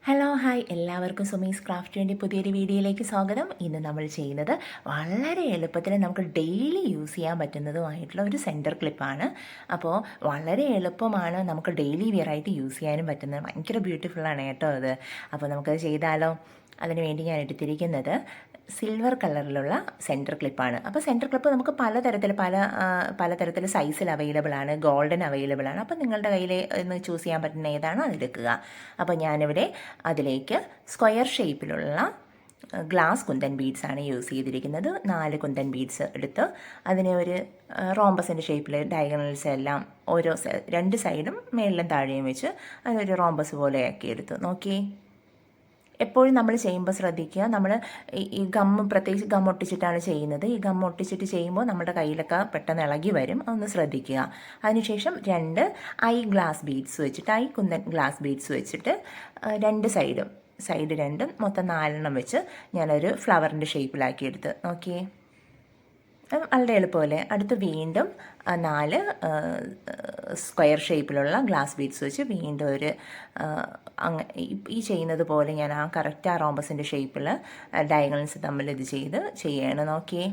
Hello hi എല്ലാവർക്കും സുമീസ് ക്രാഫ്റ്റിൻ്റെ പുതിയൊരു വീഡിയോയിലേക്ക് സ്വാഗതം. ഇന്ന് നമ്മൾ ചെയ്യുന്നത് വളരെ എളുപ്പത്തിൽ നമുക്ക് ഡെയിലി യൂസ് ചെയ്യാൻ പറ്റുന്നതുമായിട്ടുള്ള ഒരു സെൻറ്റർ ക്ലിപ്പാണ്. അപ്പോൾ വളരെ എളുപ്പമാണ്, നമുക്ക് ഡെയിലി വെയറായിട്ട് യൂസ് ചെയ്യാനും പറ്റുന്നത്. ഭയങ്കര ബ്യൂട്ടിഫുള്ളാണ് കേട്ടോ അത്. അപ്പോൾ നമുക്കത് ചെയ്താലോ? അതിന് വേണ്ടി ഞാൻ എടുത്തിരിക്കുന്നത് സിൽവർ കളറിലുള്ള സെൻറ്റർ ക്ലിപ്പാണ്. അപ്പോൾ സെൻറ്റർ ക്ലിപ്പ് നമുക്ക് പലതരത്തിൽ സൈസിൽ അവൈലബിൾ ആണ്, ഗോൾഡൻ അവൈലബിൾ ആണ്. അപ്പോൾ നിങ്ങളുടെ കയ്യിൽ ഇന്ന് ചൂസ് ചെയ്യാൻ പറ്റുന്ന ഏതാണോ അതെടുക്കുക. അപ്പോൾ ഞാനിവിടെ അതിലേക്ക് സ്ക്വയർ ഷേപ്പിലുള്ള ഗ്ലാസ് കുന്തൻ ബീഡ്സ് ആണ് യൂസ് ചെയ്തിരിക്കുന്നത്. 4 കുന്തൻ ബീഡ്സ് എടുത്ത് അതിനെ ഒരു റോംബസിൻ്റെ ഷേപ്പിൽ ഡയഗണൽസ് എല്ലാം ഓരോ 2 സൈഡും മേളിലും താഴെയും വെച്ച് അതൊരു റോംബസ് പോലെ ആക്കി എടുത്തു. നോക്കി, എപ്പോഴും നമ്മൾ ചെയ്യുമ്പോൾ ശ്രദ്ധിക്കുക, നമ്മൾ ഈ പ്രത്യേകിച്ച് ഗം ഒട്ടിച്ചിട്ടാണ് ചെയ്യുന്നത്. ഈ ഗം ഒട്ടിച്ചിട്ട് ചെയ്യുമ്പോൾ നമ്മുടെ കയ്യിലൊക്കെ പെട്ടെന്ന് ഇളകി വരും, അതൊന്ന് ശ്രദ്ധിക്കുക. അതിനുശേഷം 2 ഐ ഗ്ലാസ് ബീഡ്സ് വെച്ചിട്ട്, ഐ കുന്തൻ ഗ്ലാസ് ബീഡ്സ് വെച്ചിട്ട് 2 സൈഡ് 2 മൊത്തം 4 വെച്ച് ഞാനൊരു ഫ്ലവറിൻ്റെ ഷേപ്പിലാക്കി എടുത്ത്. നോക്കിയേ, വളരെ എളുപ്പമല്ലേ. അടുത്ത് വീണ്ടും 4 സ്ക്വയർ ഷേപ്പിലുള്ള ഗ്ലാസ് ബീഡ്സ് വെച്ച് വീണ്ടും ഒരു ഈ ചെയ്യുന്നത് പോലെ ഞാൻ കറക്റ്റ് റോംബസിൻ്റെ ഷേപ്പിൽ ഡയഗണൽസ് തമ്മിൽ ഇത് ചെയ്യണം. നോക്കിയേ,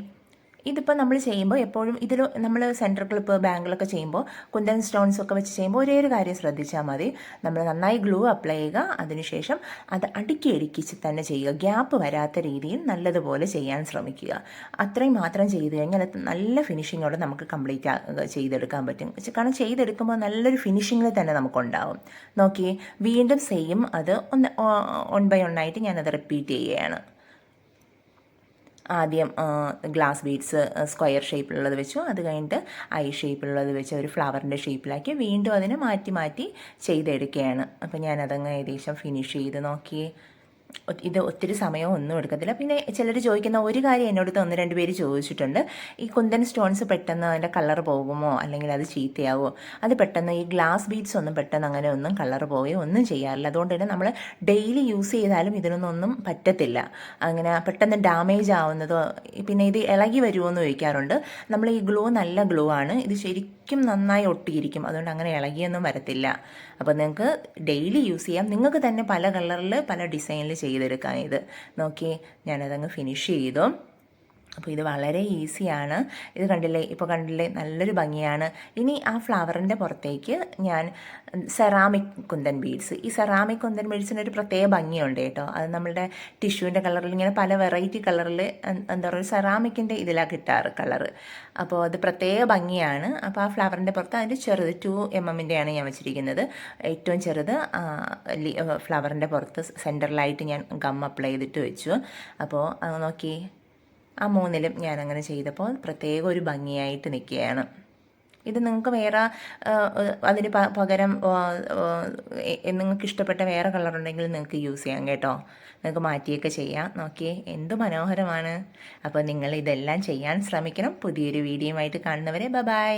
ഇതിപ്പോൾ നമ്മൾ ചെയ്യുമ്പോൾ എപ്പോഴും ഇതിൽ നമ്മൾ സെൻറ്റർ ക്ലിപ്പ് ബാങ്കിലൊക്കെ ചെയ്യുമ്പോൾ കുന്തൻ സ്റ്റോൺസൊക്കെ വെച്ച് ചെയ്യുമ്പോൾ ഒരേ ഒരു കാര്യം ശ്രദ്ധിച്ചാൽ മതി. നമ്മൾ നന്നായി ഗ്ലൂ അപ്ലൈ ചെയ്യുക, അതിനുശേഷം അത് അടുക്കിച്ച് തന്നെ ചെയ്യുക. ഗ്യാപ്പ് വരാത്ത രീതിയിൽ നല്ലതുപോലെ ചെയ്യാൻ ശ്രമിക്കുക. അത്രയും മാത്രം ചെയ്ത് കഴിഞ്ഞാൽ അത് നല്ല ഫിനിഷിങ്ങോടെ നമുക്ക് കംപ്ലീറ്റ് ചെയ്തെടുക്കാൻ പറ്റും. കാരണം ചെയ്തെടുക്കുമ്പോൾ നല്ലൊരു ഫിനിഷിങ്ങിൽ തന്നെ നമുക്കുണ്ടാവും. നോക്കിയേ, വീണ്ടും സെയിം അത് 1 by 1 ആയിട്ട് ഞാനത് റിപ്പീറ്റ് ചെയ്യുകയാണ്. ആദ്യം ഗ്ലാസ് ബീഡ്സ് സ്ക്വയർ ഷേപ്പിലുള്ളത് വെച്ചു, അത് കഴിഞ്ഞിട്ട് ഐ ഷേപ്പിലുള്ളത് വെച്ച് ഒരു ഫ്ലവറിൻ്റെ ഷേപ്പിലാക്കി വീണ്ടും അതിനെ മാറ്റി ചെയ്തെടുക്കുകയാണ്. അപ്പോൾ ഞാനതങ്ങ് ഏകദേശം ഫിനിഷ് ചെയ്ത്. നോക്കിയേ, ഇത് ഒത്തിരി സമയം ഒന്നും എടുക്കത്തില്ല. പിന്നെ ചിലർ ചോദിക്കുന്ന ഒരു കാര്യം എന്നോട് 1-2 പേര് ചോദിച്ചിട്ടുണ്ട്, ഈ കുന്തൻ സ്റ്റോൺസ് പെട്ടെന്ന് അതിൻ്റെ കളർ പോകുമോ അല്ലെങ്കിൽ അത് ചീത്തയാവോ? അത് പെട്ടെന്ന് ഈ ഗ്ലാസ് ബീഡ്സ് ഒന്നും പെട്ടെന്ന് അങ്ങനെ ഒന്നും കളർ പോവുകയോ ഒന്നും ചെയ്യാറില്ല. അതുകൊണ്ട് തന്നെ നമ്മൾ ഡെയിലി യൂസ് ചെയ്താലും ഇതിനൊന്നും പറ്റത്തില്ല. അങ്ങനെ പെട്ടെന്ന് ഡാമേജ് ആവുന്നതോ പിന്നെ ഇത് ഇളകി വരുമോ എന്ന് ചോദിക്കാറുണ്ട്. നമ്മൾ ഈ ഗ്ലൂ നല്ല ഗ്ലൂ ആണ്, ഇത് ശരിക്കും നന്നായി ഒട്ടിയിരിക്കും, അതുകൊണ്ട് അങ്ങനെ ഇളകിയൊന്നും വരത്തില്ല. അപ്പോൾ നിങ്ങൾക്ക് ഡെയിലി യൂസ് ചെയ്യാം. നിങ്ങൾക്ക് തന്നെ പല കളറിൽ പല ഡിസൈനിൽ ചെയ്തെടുക്കാം. ഇത് നോക്കിയേ, ഞാനതങ്ങ് ഫിനിഷ് ചെയ്തു. അപ്പോൾ ഇത് വളരെ ഈസിയാണ്. ഇത് കണ്ടില്ലേ, നല്ലൊരു ഭംഗിയാണ്. ഇനി ആ ഫ്ലവറിൻ്റെ പുറത്തേക്ക് ഞാൻ സെറാമിക് കുന്തൻ ബീഡ്സ്, ഈ സെറാമിക് കുന്തൻ ബീഡ്സിനൊരു പ്രത്യേക ഭംഗിയുണ്ട് കേട്ടോ. അത് നമ്മളുടെ ടിഷ്യൂവിൻ്റെ കളറിൽ ഇങ്ങനെ പല വെറൈറ്റി കളറിൽ എന്താ പറയുക, സെറാമിക്കിൻ്റെ ഇതിലാണ് കിട്ടാറ് കളറ്. അപ്പോൾ അത് പ്രത്യേക ഭംഗിയാണ്. അപ്പോൾ ആ ഫ്ലവറിൻ്റെ പുറത്ത് അതിൻ്റെ ചെറുത് 2 mm ഞാൻ വെച്ചിരിക്കുന്നത്. ഏറ്റവും ചെറുത് ഫ്ലവറിൻ്റെ പുറത്ത് സെൻറ്ററിലായിട്ട് ഞാൻ ഗം അപ്ലൈ ചെയ്തിട്ട് വെച്ചു. അപ്പോൾ നോക്കി, ആ 3ലും ഞാനങ്ങനെ ചെയ്തപ്പോൾ പ്രത്യേക ഒരു ഭംഗിയായിട്ട് നിൽക്കുകയാണ്. ഇത് നിങ്ങൾക്ക് വേറെ അതിന് പകരം നിങ്ങൾക്ക് ഇഷ്ടപ്പെട്ട വേറെ കളറുണ്ടെങ്കിൽ നിങ്ങൾക്ക് യൂസ് ചെയ്യാം കേട്ടോ. നിങ്ങൾക്ക് മാറ്റിയൊക്കെ ചെയ്യാം. നോക്കിയേ, എന്ത് മനോഹരമാണ്. അപ്പോൾ നിങ്ങൾ ഇതെല്ലാം ചെയ്യാൻ ശ്രമിക്കണം. പുതിയൊരു വീഡിയോയുമായിട്ട് കാണുന്നവരെ ബൈ.